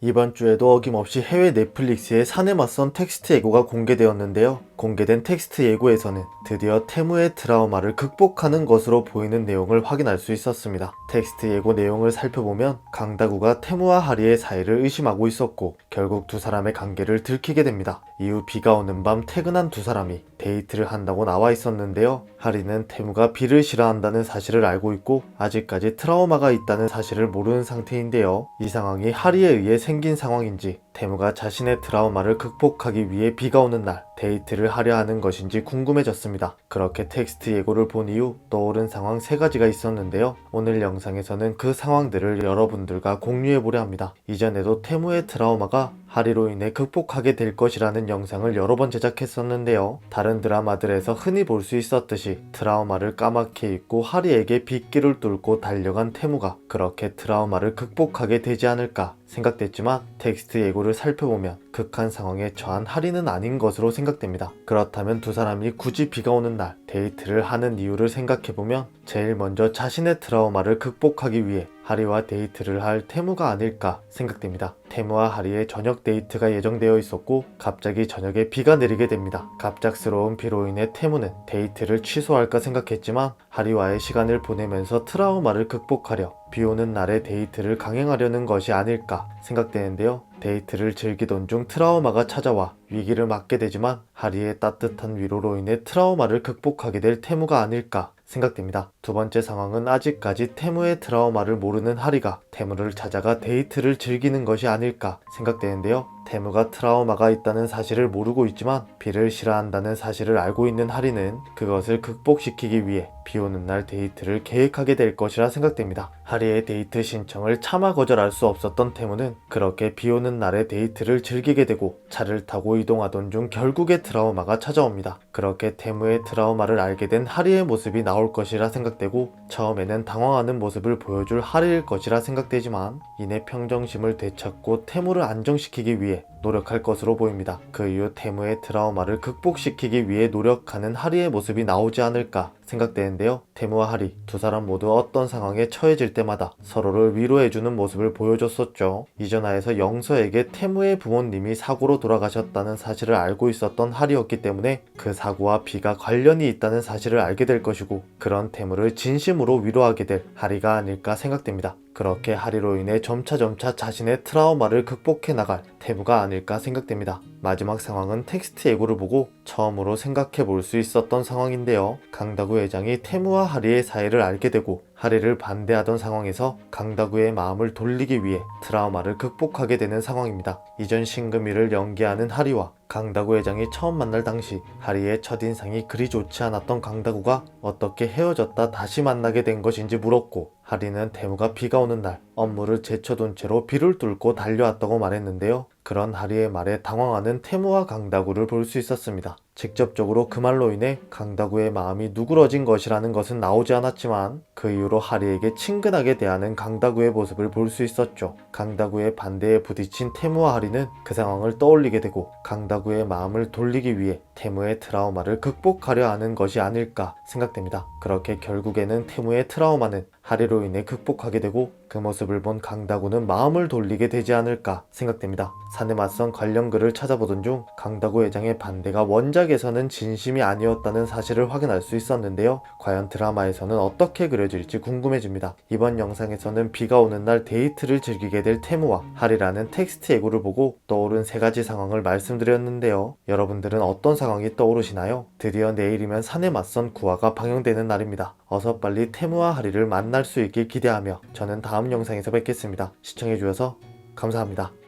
이번 주에도 어김없이 해외 넷플릭스의 산에 맞선 텍스트 예고가 공개되었는데요. 공개된 텍스트 예고에서는 드디어 태무의 트라우마를 극복하는 것으로 보이는 내용을 확인할 수 있었습니다. 텍스트 예고 내용을 살펴보면 강다구가 태무와 하리의 사이를 의심하고 있었고 결국 두 사람의 관계를 들키게 됩니다. 이후 비가 오는 밤 퇴근한 두 사람이 데이트를 한다고 나와 있었는데요. 하리는 태무가 비를 싫어한다는 사실을 알고 있고 아직까지 트라우마가 있다는 사실을 모르는 상태인데요. 이 상황이 하리에 의해 생긴 상황인지 태무가 자신의 트라우마를 극복하기 위해 비가 오는 날 데이트를 하려 하는 것인지 궁금해졌습니다. 그렇게 텍스트 예고를 본 이후 떠오른 상황 3가지가 있었는데요. 오늘 영상에서는 그 상황들을 여러분들과 공유해보려 합니다. 이전에도 태무의 트라우마가 하리로 인해 극복하게 될 것이라는 영상을 여러 번 제작했었는데요. 다른 드라마들에서 흔히 볼 수 있었듯이 트라우마를 까맣게 잊고 하리에게 빗길을 뚫고 달려간 태무가 그렇게 트라우마를 극복하게 되지 않을까 생각됐지만 텍스트 예고를 살펴보면 극한 상황에 처한 하리는 아닌 것으로 생각됩니다. 그렇다면 두 사람이 굳이 비가 오는 날 데이트를 하는 이유를 생각해보면 제일 먼저 자신의 트라우마를 극복하기 위해 하리와 데이트를 할 태무가 아닐까 생각됩니다. 태무와 하리의 저녁 데이트가 예정되어 있었고 갑자기 저녁에 비가 내리게 됩니다. 갑작스러운 비로 인해 태무는 데이트를 취소할까 생각했지만 하리와의 시간을 보내면서 트라우마를 극복하려 비 오는 날에 데이트를 강행하려는 것이 아닐까 생각되는데요. 데이트를 즐기던 중 트라우마가 찾아와 위기를 맞게 되지만 하리의 따뜻한 위로로 인해 트라우마를 극복하게 될 태무가 아닐까 생각됩니다. 두 번째 상황은 아직까지 태무의 트라우마를 모르는 하리가 태무를 찾아가 데이트를 즐기는 것이 아닐까 생각되는데요. 태무가 트라우마가 있다는 사실을 모르고 있지만 비를 싫어한다는 사실을 알고 있는 하리는 그것을 극복시키기 위해 비 오는 날 데이트를 계획하게 될 것이라 생각됩니다. 하리의 데이트 신청을 차마 거절할 수 없었던 태무는 그렇게 비 오는 날에 데이트를 즐기게 되고 차를 타고 이동하던 중 결국에 트라우마가 찾아옵니다. 그렇게 태무의 트라우마를 알게 된 하리의 모습이 나올 것이라 생각되고 처음에는 당황하는 모습을 보여줄 하리일 것이라 생각되지만 이내 평정심을 되찾고 태무를 안정시키기 위해 노력할 것으로 보입니다. 그 이후 태무의 트라우마를 극복시키기 위해 노력하는 하리의 모습이 나오지 않을까 생각되는데요. 태무와 하리 두 사람 모두 어떤 상황에 처해질 때마다 서로를 위로해주는 모습을 보여줬었죠. 이전화에서 영서에게 태무의 부모님이 사고로 돌아가셨다는 사실을 알고 있었던 하리였기 때문에 그 사고와 비가 관련이 있다는 사실을 알게 될 것이고 그런 태무를 진심으로 위로하게 될 하리가 아닐까 생각됩니다. 그렇게 하리로 인해 점차 자신의 트라우마를 극복해 나갈 태무가 아닐까 생각됩니다. 마지막 상황은 텍스트 예고를 보고 처음으로 생각해 볼 수 있었던 상황인데요. 강다구 회장이 태무와 하리의 사이를 알게 되고 하리를 반대하던 상황에서 강다구의 마음을 돌리기 위해 트라우마를 극복하게 되는 상황입니다. 이전 신금이를 연기하는 하리와 강다구 회장이 처음 만날 당시 하리의 첫인상이 그리 좋지 않았던 강다구가 어떻게 헤어졌다 다시 만나게 된 것인지 물었고 하리는 태무가 비가 오는 날 업무를 제쳐둔 채로 비를 뚫고 달려왔다고 말했는데요. 그런 하리의 말에 당황하는 태무와 강다구를 볼 수 있었습니다. 직접적으로 그 말로 인해 강다구의 마음이 누그러진 것이라는 것은 나오지 않았지만 그 이후로 하리에게 친근하게 대하는 강다구의 모습을 볼 수 있었죠. 강다구의 반대에 부딪힌 태무와 하리는 그 상황을 떠올리게 되고 강다구의 마음을 돌리기 위해 태무의 트라우마를 극복하려 하는 것이 아닐까 생각됩니다. 그렇게 결국에는 태무의 트라우마는 하리로 인해 극복하게 되고 그 모습을 본 강다구는 마음을 돌리게 되지 않을까 생각됩니다. 산에 맞선 관련 글을 찾아보던 중 강다구 회장의 반대가 원작에서는 진심이 아니었다는 사실을 확인할 수 있었는데요. 과연 드라마에서는 어떻게 그려질지 궁금해집니다. 이번 영상에서는 비가 오는 날 데이트를 즐기게 될 태무와 하리라는 텍스트 예고를 보고 떠오른 3가지 상황을 말씀드렸는데요. 여러분들은 어떤 상황이 떠오르시나요? 드디어 내일이면 산에 맞선 9화가 방영되는 날입니다. 어서 빨리 태무와 하리를 만날 수 있길 기대하며 저는 다음 영상에서 뵙겠습니다. 시청해주셔서 감사합니다.